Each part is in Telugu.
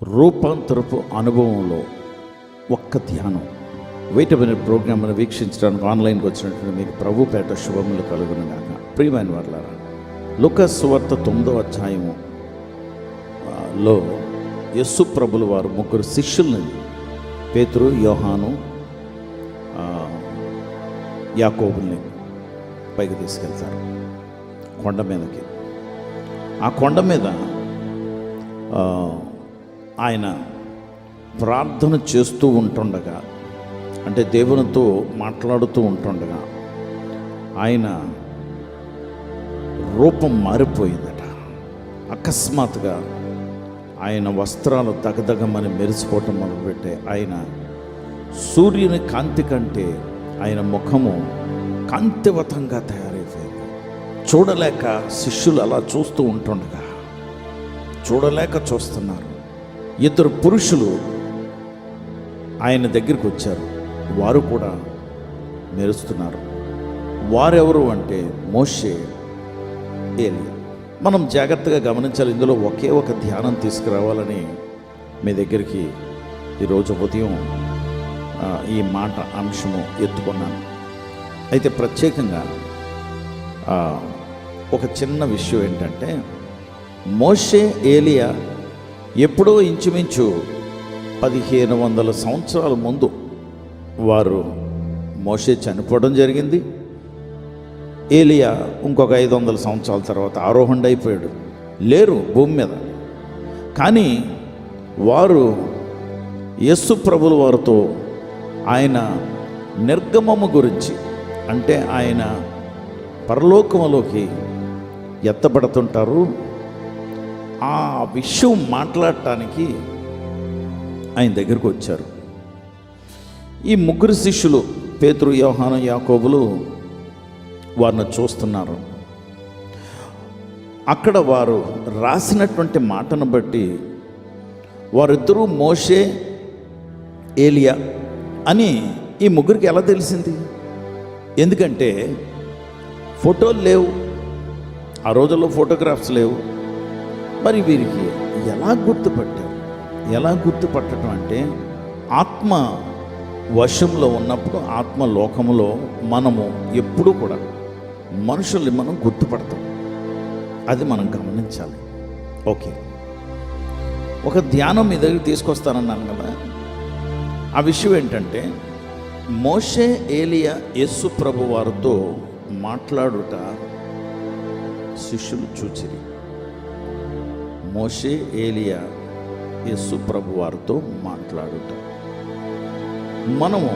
రూపాంతరపు అనుభవంలో ఒక్క ధ్యానం వెయిటబుల్ ప్రోగ్రామ్ను వీక్షించడానికి ఆన్లైన్కి వచ్చినటువంటి మీకు ప్రభుపేట శుభములు కలుగును గాక. ప్రియమైన వారలారా, లూకా సువార్త 9వ అధ్యాయములో యేసు ప్రభుల వారు ముగ్గురు శిష్యుల్ని పేతురు, యోహాను, యాకోబుల్ని పైకి తీసుకెళ్తారు కొండ మీదకి. ఆ కొండ మీద ఆయన ప్రార్థన చేస్తూ ఉంటుండగా, అంటే దేవునితో మాట్లాడుతూ ఉంటుండగా ఆయన రూపం మారిపోయిందట. అకస్మాత్తుగా ఆయన వస్త్రాలు దగదగమని మెరిసిపోవటం మొదలుపెట్టే ఆయన సూర్యుని కాంతి కంటే ఆయన ముఖము కాంతివతంగా తయారైపోయింది. చూడలేక శిష్యులు అలా చూస్తూ ఉంటుండగా చూడలేక చూస్తున్నారు. ఇద్దరు పురుషులు ఆయన దగ్గరికి వచ్చారు. వారు కూడా మెరుస్తున్నారు. వారెవరు అంటే మోషే, ఏలియా. మనం జాగ్రత్తగా గమనించాలి. ఇందులో ఒకే ఒక ధ్యానం తీసుకురావాలని మీ దగ్గరికి ఈరోజు ఉదయం ఈ మాట అంశము ఎత్తుకున్నాను. అయితే ప్రత్యేకంగా ఒక చిన్న విషయం ఏంటంటే, మోషే, ఏలియా ఎప్పుడో ఇంచుమించు 1500 సంవత్సరాల ముందు వారు మోషే చనిపోవడం జరిగింది. ఏలియా ఇంకొక 500 సంవత్సరాల తర్వాత ఆరోహణ అయిపోయాడు, లేరు భూమి మీద. కానీ వారు యేసు ప్రభుల వారితో ఆయన నిర్గమము గురించి, అంటే ఆయన పరలోకములోకి ఎత్తబడుతుంటారు, ఆ విషయం మాట్లాడటానికి ఆయన దగ్గరకు వచ్చారు. ఈ ముగ్గురు శిష్యులు పేతురు, యోహాను, యాకోబులు వారిని చూస్తున్నారు. అక్కడ వారు రాసినటువంటి మాటను బట్టి వారిద్దరూ మోషే, ఏలియా అని ఈ ముగ్గురికి ఎలా తెలిసింది? ఎందుకంటే ఫోటోలు లేవు, ఆ రోజుల్లో ఫోటోగ్రాఫ్స్ లేవు. మరి వీరికి ఎలా గుర్తుపట్టారు? ఎలా గుర్తుపట్టడం అంటే, ఆత్మ వశంలో ఉన్నప్పుడు, ఆత్మ లోకములో మనము ఎప్పుడూ కూడా మనుషుల్ని మనం గుర్తుపడతాం. అది మనం గమనించాలి. ఓకే, ఒక ధ్యానం మీ దగ్గర తీసుకొస్తానన్నాను కదా. ఆ విషయం ఏంటంటే, మోషే, ఏలియా యేసు ప్రభు వారితో మాట్లాడుట శిష్యులు చూచిరి. మోషే, ఏలియా యేసు ప్రభు వారితో మాట్లాడుట మనము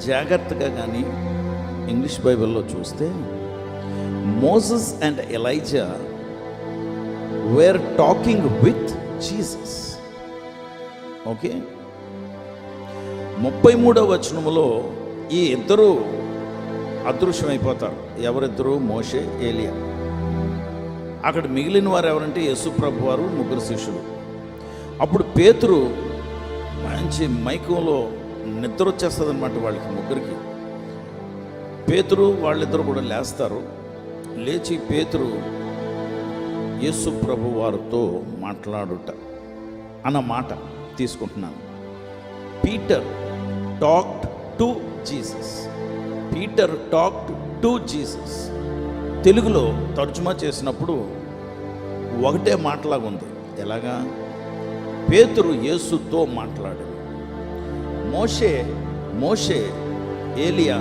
జాగ్రత్తగా కానీ ఇంగ్లీష్ బైబిల్లో చూస్తే, Moses and Elijah were talking with Jesus. Okay, 33వ వచనములో ఈ ఇద్దరు అదృశ్యమైపోతారు. ఎవరిద్దరు? మోషే, ఏలియా. అక్కడ మిగిలిన వారు ఎవరంటే యేసు ప్రభు వారు, ముగ్గురు శిష్యులు. అప్పుడు పేతురు మంచి మైకంలో నిద్ర వచ్చేస్తుంది అనమాట వాళ్ళకి ముగ్గురికి. పేతురు వాళ్ళిద్దరు కూడా లేస్తారు. లేచి పేతురు యేసు ప్రభు వారితో మాట్లాడుట అన్న మాట తీసుకుంటున్నాను. Peter talked to Jesus. Peter talked to Jesus. తెలుగులో తర్జుమా చేసినప్పుడు ఒకటే మాటలాగా ఉంది. ఎలాగా? పేతురు యేసుతో మాట్లాడాడు. మోషే ఏలియా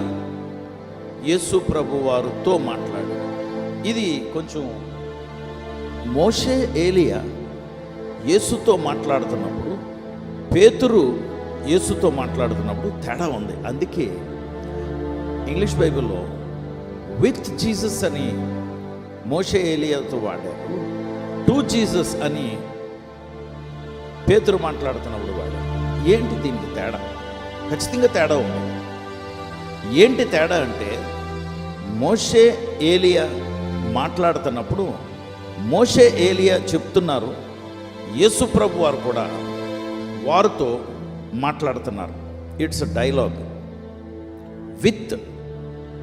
యేసు ప్రభు వారితో మాట్లాడాడు. ఇది కొంచెం మోషే, ఏలియా యేసుతో మాట్లాడుతున్నప్పుడు, పేతురు యేసుతో మాట్లాడుతున్నప్పుడు తేడా ఉంది. అందుకే ఇంగ్లీష్ బైబిల్లో విత్ జీసస్ అని మోషే, ఏలియాతో వాడారు, టు జీసస్ అని పేతురు మాట్లాడుతున్నప్పుడు వాడారు. ఏంటి దీనికి తేడా? ఖచ్చితంగా తేడా ఉంది. ఏంటి తేడా అంటే, మోషే, ఏలియా మాట్లాడుతున్నప్పుడు మోషే, ఏలియా చెప్తున్నారు, యేసు ప్రభు వారు కూడా వారితో మాట్లాడుతున్నారు. ఇట్స్ డైలాగ్, విత్,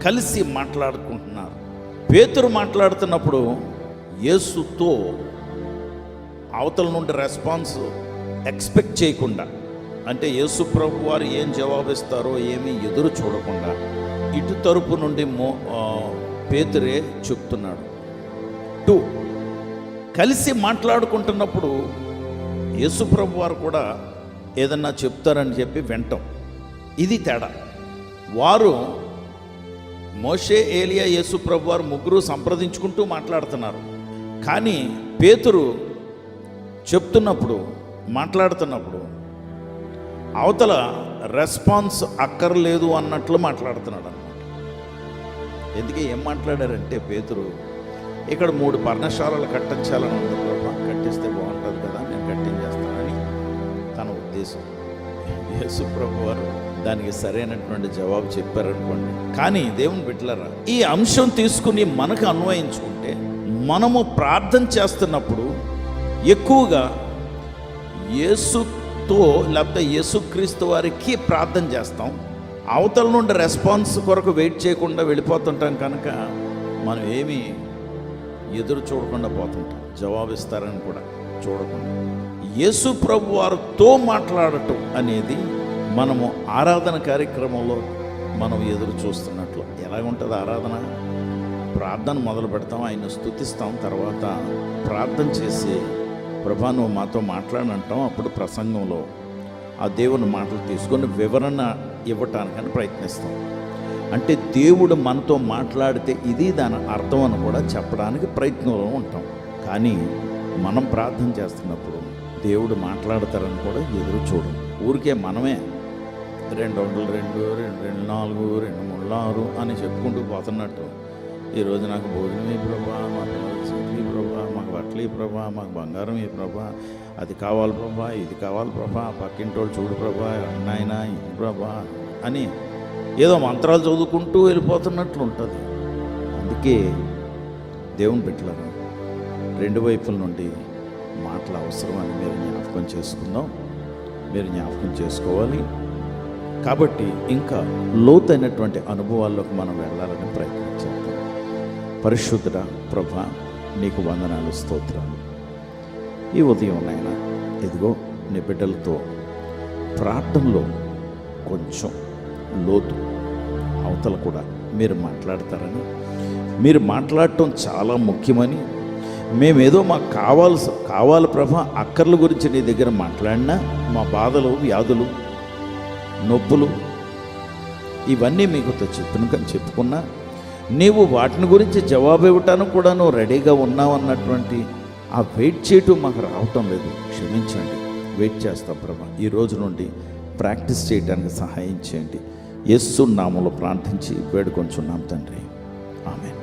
కలిసి మాట్లాడుకుంటున్నారు. పేతురు మాట్లాడుతున్నప్పుడు యేసుతో అవతల నుండి రెస్పాన్స్ ఎక్స్పెక్ట్ చేయకుండా, అంటే యేసు ప్రభు వారు ఏం జవాబిస్తారో ఏమీ ఎదురు చూడకుండా ఇటు తరపు నుండి పేతురే చెప్తున్నాడు. 2, కలిసి మాట్లాడుకుంటున్నప్పుడు యేసు ప్రభు వారు కూడా ఏదన్నా చెప్తారని చెప్పి వింటాం. ఇది తేడా. వారు మోషే, ఏలియా, యేసు ప్రభు వారు ముగ్గురు సంప్రదించుకుంటూ మాట్లాడుతున్నారు. కానీ పేతురు చెప్తున్నప్పుడు, మాట్లాడుతున్నప్పుడు అవతల రెస్పాన్స్ అక్కర్లేదు అన్నట్లు మాట్లాడుతున్నాడు అన్నమాట. ఎందుకు ఏం మాట్లాడారంటే పేతురు, ఇక్కడ 3 పర్ణశాలలు కట్టించాలని ఉంది ప్రభా, కట్టిస్తే బాగుంటుంది కదా, నేను కట్టించేస్తానని తన ఉద్దేశం. యేసు ప్రభు వారు దానికి సరైనటువంటి జవాబు చెప్పారనుకోండి. కానీ దేవుని బిడ్డలారా, ఈ అంశం తీసుకుని మనకు అన్వయించుకుంటే మనము ప్రార్థన చేస్తున్నప్పుడు ఎక్కువగా యేసుతో లేకపోతే యేసుక్రీస్తు వారికి ప్రార్థన చేస్తాం. అవతల నుండి రెస్పాన్స్ కొరకు వెయిట్ చేయకుండా వెళ్ళిపోతుంటాం. కనుక మనం ఏమీ ఎదురు చూడకుండా పోతుంటాం, జవాబిస్తారని కూడా చూడకుండా. యేసు ప్రభు వారితో మాట్లాడటం అనేది మనము ఆరాధన కార్యక్రమంలో మనం ఎదురు చూస్తున్నట్లు. ఎలాగుంటుంది ఆరాధన? ప్రార్థన మొదలు పెడతాం, ఆయన స్తుతిస్తాం, తర్వాత ప్రార్థన చేసి ప్రభా నువ్వు మాతో మాట్లాడంటాం. అప్పుడు ప్రసంగంలో ఆ దేవుని మాటలు తీసుకొని వివరణ ఇవ్వటానికని ప్రయత్నిస్తాం. అంటే దేవుడు మనతో మాట్లాడితే ఇది దాని అర్థం అని కూడా చెప్పడానికి ప్రయత్నంలో ఉంటాం. కానీ మనం ప్రార్థన చేస్తున్నప్పుడు దేవుడు మాట్లాడతారని కూడా ఎదురు చూడం. ఊరికే మనమే 2 2 2 2 4 2 3 6 అని చెప్పుకుంటూ పోతున్నట్టు, ఈరోజు నాకు భోజనం ఈ ప్రభా, మా పిల్లలకి సీట్లు ఈ ప్రభా, మాకు బట్టలు ఈ ప్రభా, మాకు బంగారం ఈ ప్రభా, అది కావాలి ప్రభా, ఇది కావాలి ప్రభా, పక్కింటోళ్ళు చూడు ప్రభా, నాయన ఇది ప్రభా అని ఏదో మంత్రాలు చదువుకుంటూ వెళ్ళిపోతున్నట్లు ఉంటుంది. అందుకే దేవుని బిడ్డలను 2 వైపుల నుండి మాటలు అవసరమని మీరు జ్ఞాపకం చేసుకుందాం, మీరు జ్ఞాపకం చేసుకోవాలి. కాబట్టి ఇంకా లోతైనటువంటి అనుభవాల్లోకి మనం వెళ్ళాలని ప్రయత్నించాం. పరిశుద్ధుడా ప్రభా, నీకు వందనాలు, స్తోత్రాలు. ఈ ఉదయం నాయన ఇదిగో నీ బిడ్డలతో ప్రార్థనలో కొంచెం లోతు అవతల కూడా మీరు మాట్లాడతారని, మీరు మాట్లాడటం చాలా ముఖ్యమని, మేమేదో మాకు కావాలి ప్రభా, అక్కర్ల గురించి నీ దగ్గర మాట్లాడినా మా బాధలు, వ్యాధులు, నొప్పులు ఇవన్నీ మీకు చెప్పుకున్నా నీవు వాటిని గురించి జవాబు ఇవ్వటానికి కూడా నువ్వు రెడీగా ఉన్నావు అన్నటువంటి ఆ వెయిట్ చేయటం మాకు రావటం లేదు. క్షమించండి, వెయిట్ చేస్తాం ప్రభా. ఈ రోజు నుండి ప్రాక్టీస్ చేయడానికి సహాయం చేయండి. యేసు నామములో ప్రార్థించి వేడుకొంచున్నాం తండ్రి, ఆమేన్.